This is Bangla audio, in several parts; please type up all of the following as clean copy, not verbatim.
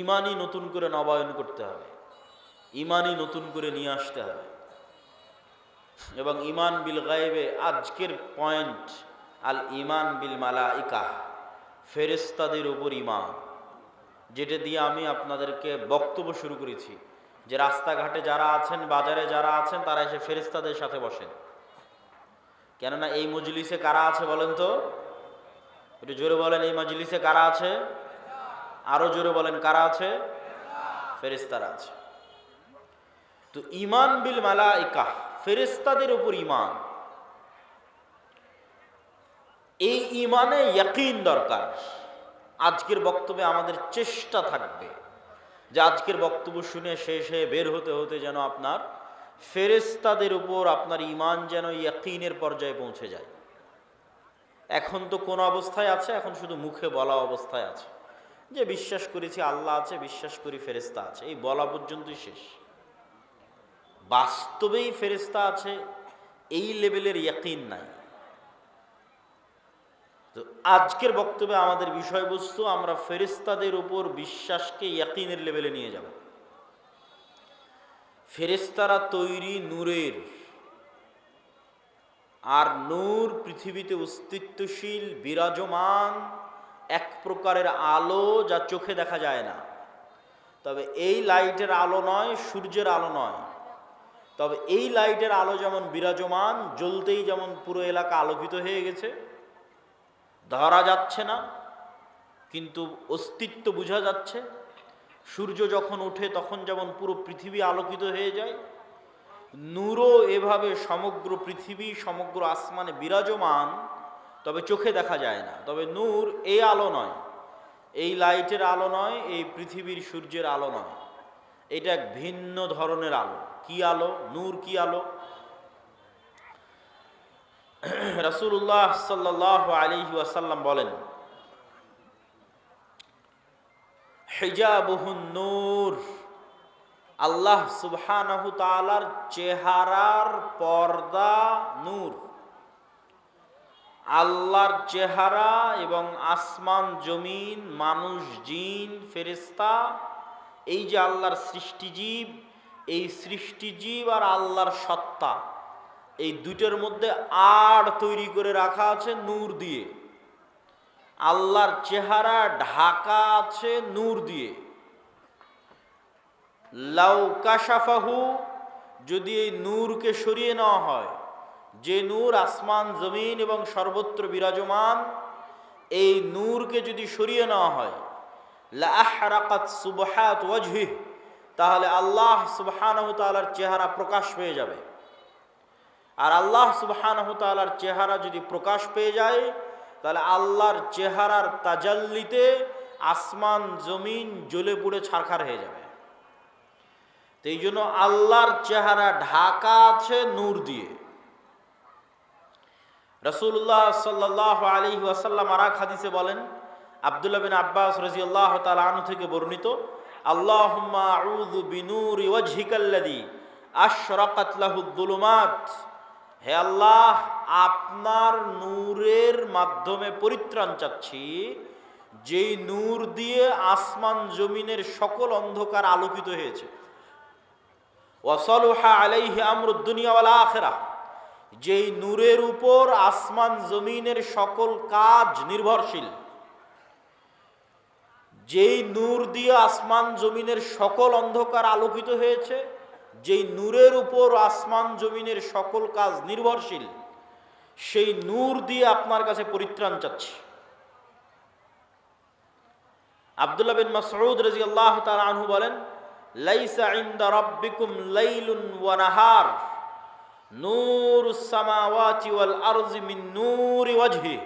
ইমানই নতুন করে নবায়ন করতে হবে, ইমানই নতুন করে নিয়ে আসতে হবে। এবং ইমান বিল গায়বে আজকের পয়েন্ট, আল ইমান বিল মালাইকা, ফেরেশতাদের উপর ইমান, যেটা দিয়ে আমি আপনাদেরকে বক্তব্য শুরু করেছি যে রাস্তাঘাটে যারা আছেন, বাজারে যারা আছেন, তারা এসে ফেরেশতাদের সাথে বসেন। কেননা এই মজলিসে কারা আছে বলেন তো? একটু জোরে বলেন, এই মজলিসে কারা আছে? আরো জোরে বলেন, কারা আছে? ফেরেশতারা আছে। তো ইমান বিল মালাইকা, ফেরেশতাদের উপর ইমান, এই ইমানে ইয়াকিন দরকার। আজকের বক্তব্যে আমাদের চেষ্টা থাকবে যে আজকের বক্তব্য শুনে শেষে বের হতে হতে যেন আপনার ফেরেশতাদের উপর আপনার ইমান যেন ইয়াকিনের পর্যায়ে পৌঁছে যায়। এখন তো কোন অবস্থায় আছে? এখন শুধু মুখে বলা অবস্থায় আছে যে বিশ্বাস করেছি আল্লাহ আছে, বিশ্বাস করি ফেরেশতা আছে, এই বলা পর্যন্তই শেষ। বাস্তবেই ফেরেশতা আছে এই লেভেলের ইয়াকিন নাই। তো আজকের বক্তব্যে আমাদের বিষয়বস্তু, আমরা ফেরেশতাদের উপর বিশ্বাসকে ইয়াকিনের লেভেলে নিয়ে যাব। ফেরেশতারা তৈরি নূরের, আর নূর পৃথিবীতে অস্তিত্বশীল বিরাজমান এক প্রকারের আলো, যা চোখে দেখা যায় না। তবে এই লাইটের আলো নয়, সূর্যের আলো নয়, তবে এই লাইটের আলো যেমন বিরাজমান, জ্বলতেই যেমন পুরো এলাকা আলোকিত হয়ে গেছে, ধরা যাচ্ছে না কিন্তু অস্তিত্ব বোঝা যাচ্ছে। সূর্য যখন ওঠে তখন যেমন পুরো পৃথিবী আলোকিত হয়ে যায়, নূরও এভাবে সমগ্র পৃথিবী, সমগ্র আসমানে বিরাজমান, তবে চোখে দেখা যায় না। তবে নূর এই আলো নয়, এই লাইটের আলো নয়, এই পৃথিবীর সূর্যের আলো নয়, এটা এক ভিন্ন ধরনের আলো। কি আলো? নূর কি আলো? রাসূলুল্লাহ সাল্লাল্লাহু আলাইহি ওয়াসাল্লাম বলেন, হিজাবুহুন নূর, আল্লাহ সুবহানাহু তাআলার চেহারার পর্দা নূর। আল্লাহর চেহারা এবং আসমান জমিন, মানুষ, জিন, ফেরেশতা, এই যে আল্লাহর সৃষ্টিজীব, এই সৃষ্টিজীব আর আল্লাহর সত্তা, এই দুটোর মধ্যে আড় তৈরি করে রাখা আছে নূর দিয়ে। আল্লাহর চেহারা ঢাকা আছে নূর দিয়ে। লাউ কাশাফাহু, যদি এই নূরকে সরিয়ে নেওয়া হয়, যে নূর আসমান জমিন এবং সর্বত্র বিরাজমান, এই নূরকে যদি সরিয়ে নেওয়া হয়, লা আহরাকাত সুবহাত ওয়াজহি, তাহলে আল্লাহ সুবহানাহু তাআলার চেহারা প্রকাশ পেয়ে যাবে। আর আল্লাহ সুবহানাহু তাআলার চেহারা যদি প্রকাশ পেয়ে যায়, তাহলে আল্লাহর চেহারার তাজাল্লিতে আসমান জমিন জ্বলে পুড়ে ছারখার হয়ে যাবে। তো এই জন্য আল্লাহর চেহারা ঢাকা আছে নূর দিয়ে। রাসূলুল্লাহ সাল্লাল্লাহু আলাইহি ওয়াসাল্লাম আর এক হাদিসে বলেন, আব্দুল্লাহ বিন আব্বাস রাদিয়াল্লাহু তাআলা আনহু থেকে বর্ণিত, আল্লাহুম্মা আউযু বিনূরি ওয়াজহিকাল্লাযী আশরাকাত লাহুদ যুলুমাত, হে আল্লাহ, আপনার নূরের মাধ্যমে পরিত্রাণ চাচ্ছি, যেই নূর দিয়ে আসমান জমিনের সকল অন্ধকার আলোকিত হয়েছে। ওয়াসালুহা আলাইহি আমরুদ দুনিয়া ওয়াল আখিরাহ, যেই নূরের উপর আসমান জমিনের সকল কাজ নির্ভরশীল। যেই নূর দিয়ে আসমান জমিনের সকল অন্ধকার আলোকিত হয়েছে, যেই নূরের উপর আসমান জমিনের সকল কাজ নির্ভরশীল, সেই নূর দিয়ে আপনার কাছে পরিত্রাণ চাচ্ছি। আব্দুল্লাহ বিন মাসউদ রাদিয়াল্লাহু তাআলা আনহু বলেন, লাইসা ইনদা রাব্বিকুম লাইলুন ওয়া নাহার নূরুস সামাওয়াতি ওয়াল আরজি মিন নূরি ওয়াজহি,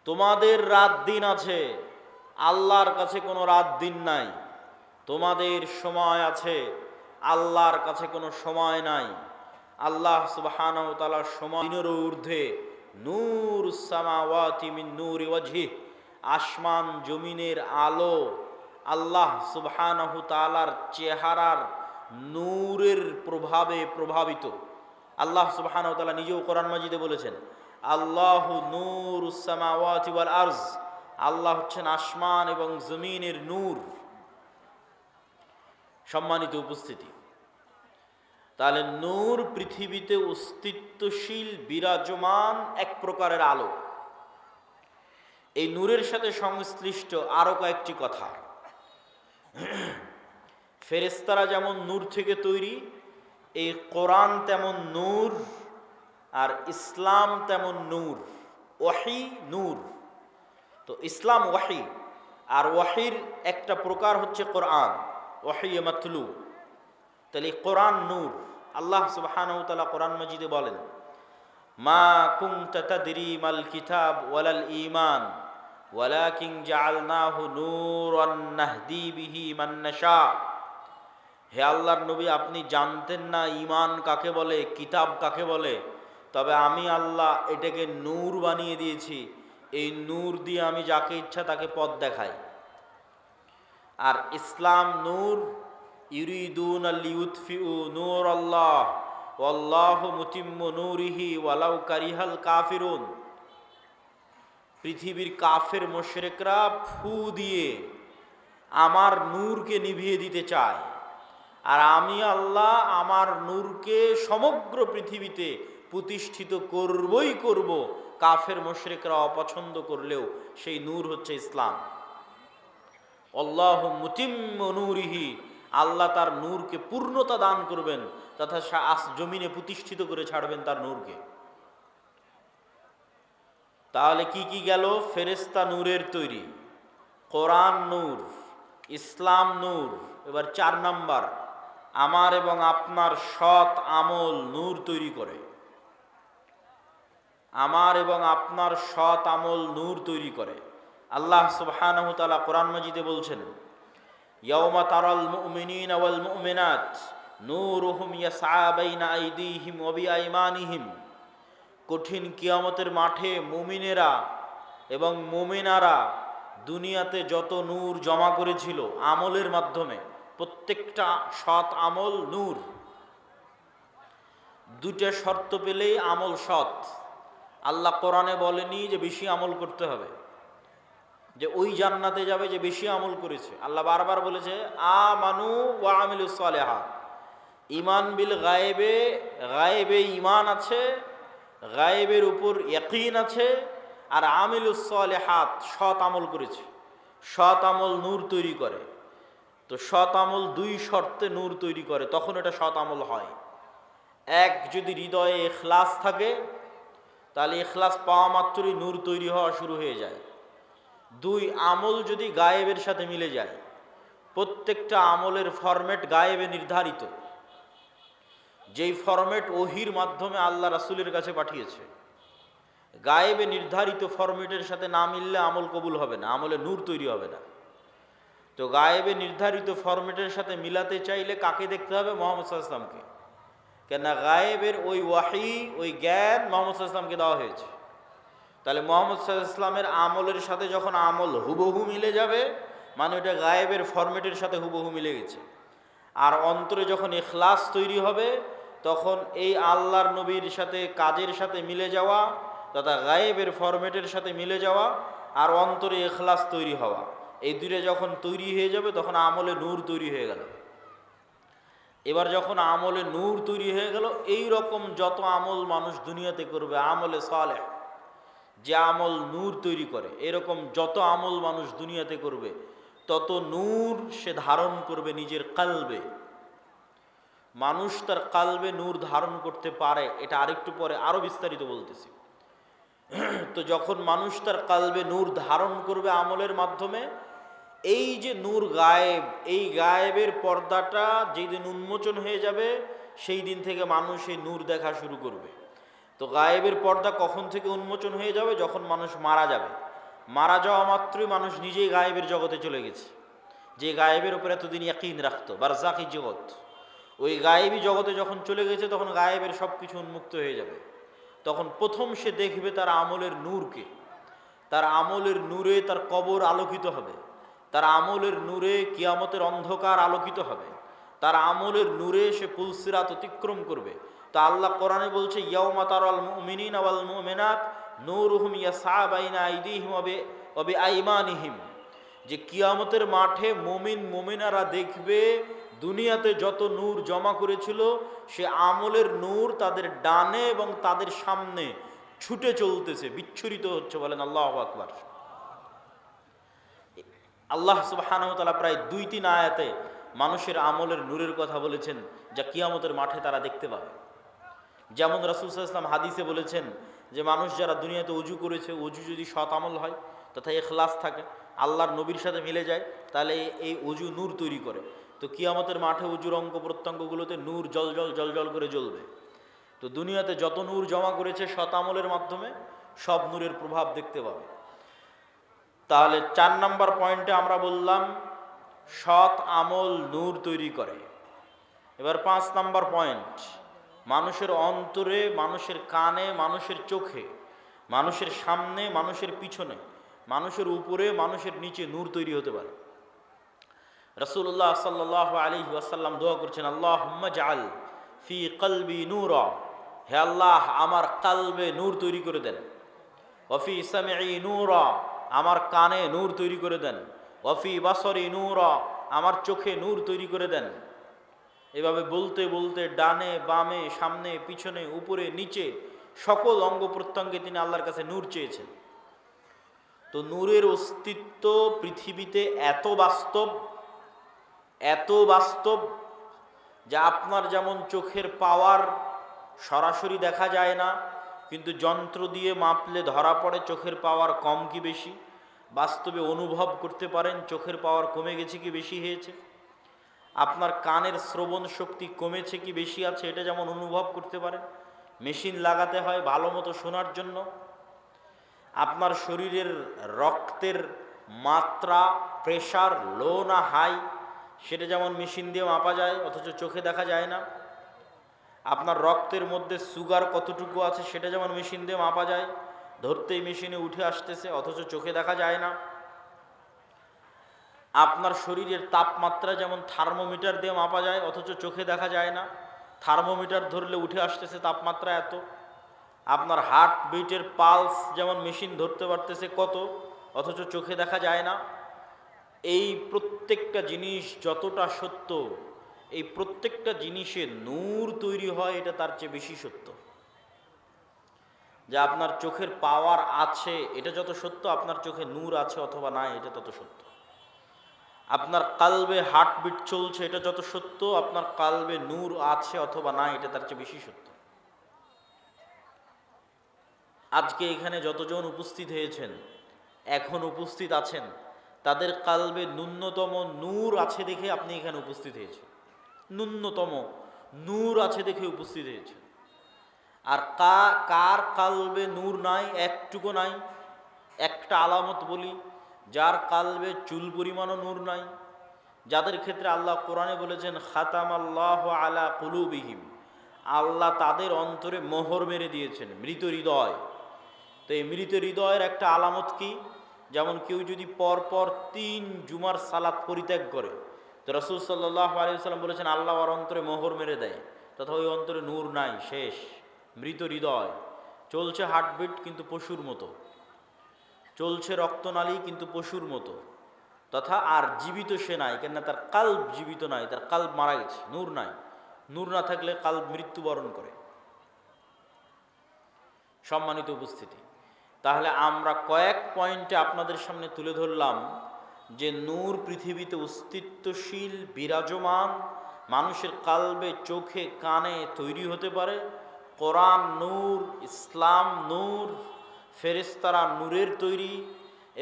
তোমাদের রাত দিন আছে, আল্লাহর কাছে কোনো রাত দিন নাই। তোমাদের সময় আছে, আল্লাহর কাছে কোনো সময় নাই। আল্লাহ সুবহানাহু ওয়া তাআলার সময়ের ঊর্ধ্বে, নূরুস সামাওয়াতি মিন নূরি ওয়াজহি, আসমান জমিনের আলো আল্লাহ সুবহানাহু তাআলার চেহারার নূরের প্রভাবে প্রভাবিত। আল্লাহ সুবহানাহু ওয়া তাআলা নিজেও কোরআন মাজিদে বলেছেন, আল্লাহু নূরুস সামাওয়াতি ওয়াল আরজ, আল্লাহ হচ্ছেন আসমান এবং জমিনের নূর। সম্মানিত উপস্থিতি, তাহলে নূর পৃথিবীতে অস্তিত্বশীল বিরাজমান এক প্রকারের আলো। এই নূরের সাথে সংশ্লিষ্ট আরো কয়েকটি কথা। ফেরেশতারা যেমন নূর থেকে তৈরি, এই কোরআন তেমন নূর, আর ইসলাম তেমন নূর। ওয়াহি নূর, তো ইসলাম ওয়াহি, আর ওয়াহির একটা প্রকার হচ্ছে কোরআন, ওয়াহি মাতলু। তাহলে কোরআন নূর। আল্লাহ সুবহানাহু ওয়া তাআলা কোরআন মাজিদে বলেন, মা কুনতা তাদরি মাল কিতাব ওয়ালাল ঈমান ওয়ালাকিন জাআলনাহু নূরান নাহদি বিহি মান নাশা। হে আল্লাহর নবী, আপনি জানতেন না ঈমান কাকে বলে, কিতাব কাকে বলে, তবে আমি আল্লাহ এটাকে নূর বানিয়ে দিয়েছি। এই নূর দিয়ে আমি যাকে ইচ্ছা তাকে পথ দেখাই। আর ইসলাম নূর, ইউরিদুনা লিউতফিউ নূর আল্লাহ ওয়াল্লাহু মুতিম্মু নূরিহি ওয়ালাউ কারিহাল কাফিরুন। পৃথিবীর কাফের মুশরিকরা ফু দিয়ে আমার নূরকে নিভিয়ে দিতে চায়, আর আমি আল্লাহ আমার নূরকে সমগ্র পৃথিবীতে প্রতিষ্ঠিত করবই করব। কাফের মুশরিকরা অপছন্দ করলেও সেই নূর হচ্ছে ইসলাম। আল্লাহু মুতিম্মু নূরিহি, আল্লাহ তার নূরকে পূর্ণতা দান করবেন তথা জমিনে প্রতিষ্ঠিত করে ছাড়বেন তার নূরকে। তাহলে কি কি গেল? ফেরেশতা নূরের তৈরি, কোরআন নূর, ইসলাম নূর। এবার 4 নাম্বার, আমার এবং আপনার সৎ আমল নূর তৈরি করে। আমার এবং আপনার সৎ আমল নূর তৈরি করে। আল্লাহ সুবহানাহু ওয়া তাআলা কোরআন মাজিদে বলছেন, ইয়াউমা তারাল মুমিনিনা ওয়াল মুমিনাত নূরুহুম ইয়াসআ বাইনা আইদিহিম ওয়া বিআইমানিহিম। কঠিন কিয়ামতের মাঠে মুমিনেরা এবং মুমিনারা দুনিয়াতে যত নূর জমা করেছিল আমলের মাধ্যমে, প্রত্যেকটা সৎ আমল নূর। 2টা শর্ত পেলেই আমল সৎ। আল্লাহ কোরআনে বলেনি যে বেশি আমল করতে হবে, যে ওই জান্নাতে যাবে যে বেশি আমল করেছে। আল্লাহ বারবার বলেছে আমানু ওয়া আমিলুস সালিহাত। ঈমান বিল গায়েবে, গায়েবে ঈমান আছে, গায়েবের উপর ইয়াকিন আছে, আর আমিলুস সালিহাত সৎ আমল করেছে। সৎ আমল নূর তৈরি করে। তো সৎ আমল 2 শর্তে নূর তৈরি করে, তখন এটা সৎ আমল হয়। এক, যদি হৃদয়ে ইখলাস থাকে, তাহলে ইখলাস পাওয়া মাত্রই নূর তৈরি হওয়া শুরু হয়ে যায়। 2, আমল যদি গায়েবের সাথে মিলে যায়। প্রত্যেকটা আমলের ফরম্যাট গায়েবে নির্ধারিত, যেই ফরম্যাট ওহির মাধ্যমে আল্লাহ রাসূলের কাছে পাঠিয়েছে। গায়েবে নির্ধারিত ফরম্যাটের সাথে না মিললে আমল কবুল হবে না, আমলে নূর তৈরি হবে না। তো গায়েবে নির্ধারিত ফরম্যাটের সাথে মিলাতে চাইলে কাকে দেখতে হবে? মুহাম্মদ সাল্লাল্লাহু আলাইহি ওয়াসাল্লামকে। কেননা গায়েবের ওই ওয়াহি, ওই জ্ঞান মুহাম্মদ সাল্লাল্লাহু আলাইহি ওয়াসাল্লামকে দেওয়া হয়েছে। তাহলে মুহাম্মদ সাল্লাল্লাহু আলাইহি ওয়াসাল্লামের আমলের সাথে যখন আমল হুবহু মিলে যাবে, মানে ওটা গায়েবের ফরম্যাটের সাথে হুবহু মিলে গেছে। আর অন্তরে যখন ইখলাস তৈরি হবে, তখন এই আল্লাহর নবীর সাথে কাজের সাথে মিলে যাওয়া তথা গায়েবের ফরম্যাটের সাথে মিলে যাওয়া আর অন্তরে ইখলাস তৈরি হওয়া, এই 2টা যখন তৈরি হয়ে যাবে তখন আমলে নূর তৈরি হয়ে গেল। এবার যখন আমলে নূর তৈরি হয়ে গেল, এই রকম যত আমল মানুষ দুনিয়াতে করবে, আমলে সালেহ, যে আমল নূর তৈরি করে, এরকম যত আমল মানুষ দুনিয়াতে করবে তত নূর সে ধারণ করবে নিজের কালবে। মানুষ তার কালবে নূর ধারণ করতে পারে, এটা আরেকটু পরে আরো বিস্তারিত বলতেছি। তো যখন মানুষ তার কালবে নূর ধারণ করবে আমলের মাধ্যমে, এই যে নূর গায়েব, এই গায়েবের পর্দাটা যেদিন উন্মোচন হয়ে যাবে, সেই দিন থেকে মানুষ এই নূর দেখা শুরু করবে। তো গায়েবের পর্দা কখন থেকে উন্মোচন হয়ে যাবে? যখন মানুষ মারা যাবে। মারা যাওয়া মাত্রই মানুষ নিজেই গায়েবের জগতে চলে গেছে। যে গায়েবের উপরে এতদিন ইয়াকিন রাখতো, বারজাকি জগৎ, ওই গায়েবী জগতে যখন চলে গেছে তখন গায়েবের সব কিছু উন্মুক্ত হয়ে যাবে। তখন প্রথম সে দেখবে তার আমলের নূরকে। তার আমলের নূরে তার কবর আলোকিত হবে, তার আমলের নূরে কিয়ামতের অন্ধকার আলোকিত হবে, তার আমলের নূরে সে পুলসিরাত অতিক্রম করবে। তা আল্লাহ কোরআনে বলছে, ইয়াউমা তারাল মুমিনিনা ওয়াল মুমিনাত নূরুহুম ইয়াসআ বাইনা আইদিহিম ওয়া বিআইমানিহিম, যে কিয়ামতের মাঠে মুমিন মুমিনারা দেখবে দুনিয়াতে যত নূর জমা করেছিল সে আমলের নূর তাদের ডানে এবং তাদের সামনে ছুটে চলতেছে, বিচ্ছুরিত হচ্ছে। বলেন আল্লাহু আকবার। আল্লাহ সুবহানাহু ওয়া তাআলা প্রায় 2-3 আয়াতে মানুষের আমলের নূরের কথা বলেছেন, যা কিয়ামতের মাঠে তারা দেখতে পাবে। যেমন রাসূল সাল্লাল্লাহু আলাইহি ওয়াসাল্লাম হাদিসে বলেছেন যে মানুষ যারা দুনিয়াতে ওযু করেছে, ওযু যদি সৎ আমল হয় তথা ইখলাস থাকে, আল্লাহর নবীর সাথে মিলে যায়, তাহলে এই ওযু নূর তৈরি করে। তো কিয়ামতের মাঠে ওযুর অঙ্গ প্রত্যঙ্গগুলোতে নূর জল করে জ্বলবে। তো দুনিয়াতে যত নূর জমা করেছে সৎ আমলের মাধ্যমে, সব নূরের প্রভাব দেখতে পাবে। তাহলে 4 নম্বর পয়েন্টে আমরা বললাম সৎ আমল নূর তৈরি করে। এবার 5 নম্বর পয়েন্ট, মানুষের অন্তরে, মানুষের কানে, মানুষের চোখে, মানুষের সামনে, মানুষের পিছনে, মানুষের উপরে, মানুষের নিচে নূর তৈরি হতে পারে। রাসূলুল্লাহ সাল্লাল্লাহু আলাইহি ওয়াসাল্লাম দোয়া করছেন, আল্লাহুম্মা জাআল ফি কলবি নূরা, হে আল্লাহ আমার কালবে নূর তৈরি করে দেন। ওয়া ফি সামঈ নূরা, আমার কানে নূর তৈরি করে দেন। ওয়া ফি বাসরি নূরা, আমার চোখে নূর তৈরি করে দেন। এভাবে বলতে বলতে ডানে বামে, সামনে পিছনে, উপরে নিচে সকল অঙ্গ প্রত্যঙ্গে তিনি আল্লাহর কাছে নূর চেয়েছেন। তো নূরের অস্তিত্ব পৃথিবীতে এত বাস্তব যা আপনার যেমন চোখের পাওয়ার সরাসরি দেখা যায় না, কিন্তু যন্ত্র দিয়ে মাপলে ধরা পড়ে চোখের পাওয়ার কম কি বেশি। বাস্তবে অনুভব করতে পারেন চোখের পাওয়ার কমে গেছে কি বেশি হয়েছে। আপনার কানের শ্রবণ শক্তি কমেছে কি বেশি আছে, এটা যেমন অনুভব করতে পারেন। মেশিন লাগাতে হয় ভালো মতো শোনার জন্য। আপনার শরীরের রক্তের মাত্রা, প্রেশার লো না হাই, সেটা যেমন মেশিন দিয়ে মাপা যায়, অথচ চোখে দেখা যায় না। আপনার রক্তের মধ্যে সুগার কতটুকু আছে সেটা যেমন মেশিন দিয়ে মাপা যায়, ধরতেই মেশিনে উঠে আসতেছে, অথচ চোখে দেখা যায় না। আপনার শরীরের তাপমাত্রা যেমন থার্মোমিটার দিয়ে মাপা যায়, অথচ চোখে দেখা যায় না। থার্মোমিটার ধরলে উঠে আসতেছে তাপমাত্রা এত। আপনার হার্ট বিটের পালস যেমন মেশিন ধরতে পারতেছে কত, অথচ চোখে দেখা যায় না। এই প্রত্যেকটা জিনিস যতটা সত্য, এই প্রত্যেকটা জিনিসে নূর তৈরি হয়, এটা তার চেয়ে বেশি সত্য। যে আপনার চোখের পাওয়ার আছে এটা যত সত্য, আপনার চোখে নূর আছে অথবা নাই এটা তত সত্য। আপনার কালবে হার্টবিট চলছে এটা যত সত্য, আপনার কালবে নূর আছে অথবা নাই এটা তার চেয়ে বেশি সত্য। আজকে এখানে যতজন উপস্থিত হয়েছেন, এখন উপস্থিত আছেন, তাদের কালবে ন্যূনতম নূর আছে দেখে আপনি এখানে উপস্থিত হয়েছেন। ন্যূনতম নূর আছে দেখে উপস্থিত হয়েছেন। আর কার কালবে নূর নাই, একটুকু নাই। একটা আলামত বলি, যার কালবে চুল পরিমাণও নূর নাই, যাদের ক্ষেত্রে আল্লাহ কোরআনে বলেছেন খাতামাল্লাহু আলা কুলুবিহিম, আল্লাহ তাদের অন্তরে মোহর মেরে দিয়েছেন, মৃত হৃদয়। তো এই মৃত হৃদয়ের একটা আলামত কি? যেমন কেউ যদি পরপর 3 জুমার সালাত পরিত্যাগ করে, তো রাসূল সাল্লাল্লাহু আলাইহি ওয়াসাল্লাম বলেছেন আল্লাহ ওর অন্তরে মোহর মেরে দেয়, তথা ওই অন্তরে নূর নাই, শেষ, মৃত হৃদয়। চলছে হার্টবিট কিন্তু পশুর মতো, চলছে রক্তনালী কিন্তু পশুর মতো, তথা আর জীবিত সে নাই, কেননা তার কাল্ব জীবিত নাই, তার কাল্ব মারা গেছে, নূর নাই। নূর না থাকলে কাল্ব মৃত্যুবরণ করে। সম্মানিত উপস্থিতি, তাহলে আমরা কয়েক পয়েন্টে আপনাদের সামনে তুলে ধরলাম যে নূর পৃথিবীতে অস্তিত্বশীল, বিরাজমান, মানুষের কালবে, চোখে, কানে তৈরি হতে পারে। কোরআন নূর, ইসলাম নূর, ফেরেশতারা নূরের তৈরি,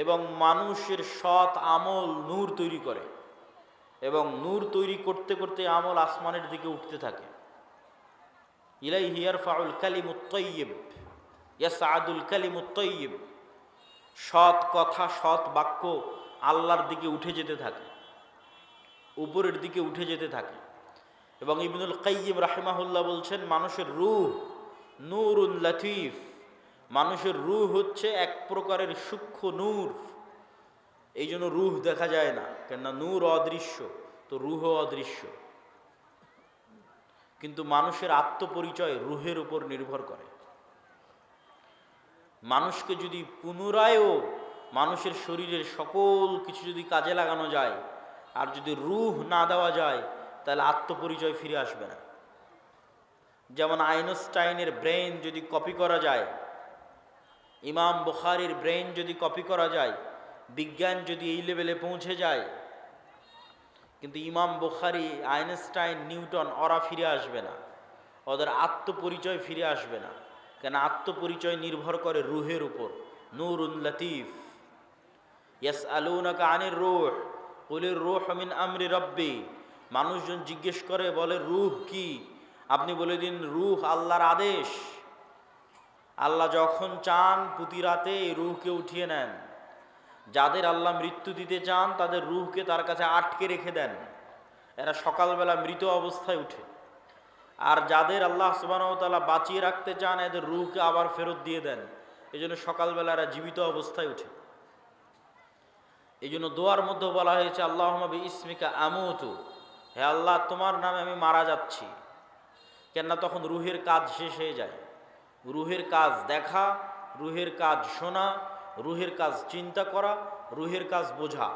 এবং মানুষের সৎ আমল নূর তৈরি করে, এবং নূর তৈরি করতে করতে আমল আসমানের দিকে উঠতে থাকে। ইলাইহি ইয়ারফাউল কালিমুত তাইয়্যিব ইয়াসআদুল কালিমুত তাইয়্যিব, সৎ কথা, সৎ বাক্য আল্লাহর দিকে উঠে যেতে থাকে, উপরের দিকে উঠে যেতে থাকে। এবং ইবনুল কাইয়্যিম রাহিমাহুল্লাহ বলছেন মানুষের রূহ নূরুন লাতীফ, মানুষের রূহ হচ্ছে এক প্রকারের সূক্ষ্ম নূর। এই জন্য রূহ দেখা যায় না, কেননা নূর অদৃশ্য, তো রূহ অদৃশ্য। কিন্তু মানুষের আত্মপরিচয় রূহের উপর নির্ভর করে। মানুষকে যদি পুনরায়ও মানুষের শরীরের সকল কিছু যদি কাজে লাগানো যায়, আর যদি রূহ না দেওয়া যায়, তাহলে আত্মপরিচয় ফিরে আসবে না। যেমন আইনস্টাইনের ব্রেন যদি কপি করা যায়, ইমাম বুখারীর ব্রেন যদি কপি করা যায়, বিজ্ঞান যদি এই লেভেলে পৌঁছে যায়, কিন্তু ইমাম বুখারী, আইনস্টাইন, নিউটন ওরা ফিরে আসবে না, ওদের আত্মপরিচয় ফিরে আসবে না। কেন? আত্মপরিচয় নির্ভর করে রুহের উপর। নূরুন লতিফ, ইয়াসআলুনাকা আনির রূহ কুলির রূহু মিন আমরি রাব্বি। মানুষজন জিজ্ঞেস করে, বলে রূহ কি? আপনি বলে দিন রূহ আল্লাহর আদেশ। আল্লাহ যখন চান প্রতি রাতে এই রূহকে উঠিয়ে নেন। যাদের আল্লাহ মৃত্যু দিতে চান তাদের রূহকে তার কাছে আটকে রেখে দেন, এরা সকালবেলা মৃত অবস্থায় উঠে। আর যাদের আল্লাহ সুবহানাহু ওয়া তাআলা বাঁচিয়ে রাখতে চান এদের রূহকে আবার ফেরত দিয়ে দেন। এই জন্য সকালবেলা এরা জীবিত অবস্থায় উঠে। এই জন্য দোয়ার মধ্যে বলা হয়েছে আল্লাহুম্মা বিইসমিকা আমুতু, হে আল্লাহ তোমার নামে আমি মারা যাচ্ছি। কেননা তখন রুহের কাজ শেষ হয়ে যায়। রুহের কাজ দেখা, রুহের কাজ শোনা, রুহের কাজ চিন্তা করা, রুহের কাজ বোঝা।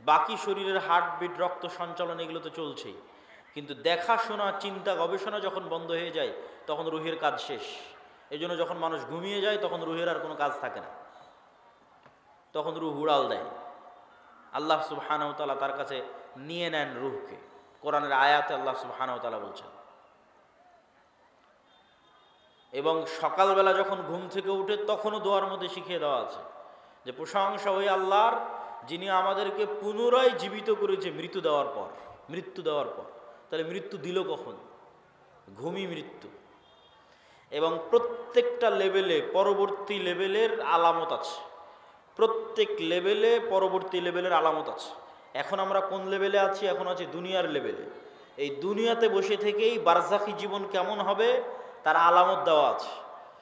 বাকি শরীরের হার্টবিট, রক্ত সঞ্চালন এগুলো তো চলছেই, কিন্তু দেখা শোনা চিন্তা গবেষণা যখন বন্ধ হয়ে যায় তখন রুহের কাজ শেষ। এই জন্য যখন মানুষ ঘুমিয়ে যায় তখন রুহের আর কোনো কাজ থাকে না, তখন রুহ উড়াল দেয়। আল্লাহ সুবহানাহু ওয়া তাআলা তার কাছে নিয়ে নেন রুহকে। কোরআনের আয়াতে আল্লাহ সুবহানাহু ওয়া তাআলা বলছেন। এবং সকালবেলা যখন ঘুম থেকে উঠে তখনও দোয়ার মধ্যে শিখিয়ে দেওয়া আছে যে প্রশংসা ওই আল্লাহর যিনি আমাদেরকে পুনরায় জীবিত করেছে মৃত্যু দেওয়ার পর। তাহলে মৃত্যু দিল কখন? ঘুমই মৃত্যু। এবং প্রত্যেকটা লেভেলে পরবর্তী লেভেলের আলামত আছে, প্রত্যেক লেভেলে পরবর্তী লেভেলের আলামত আছে। এখন আমরা কোন লেভেলে আছি? এখন আছি দুনিয়ার লেভেলে। এই দুনিয়াতে বসে থেকেই বারজাখি জীবন কেমন হবে তার আলামত দেওয়া আছে।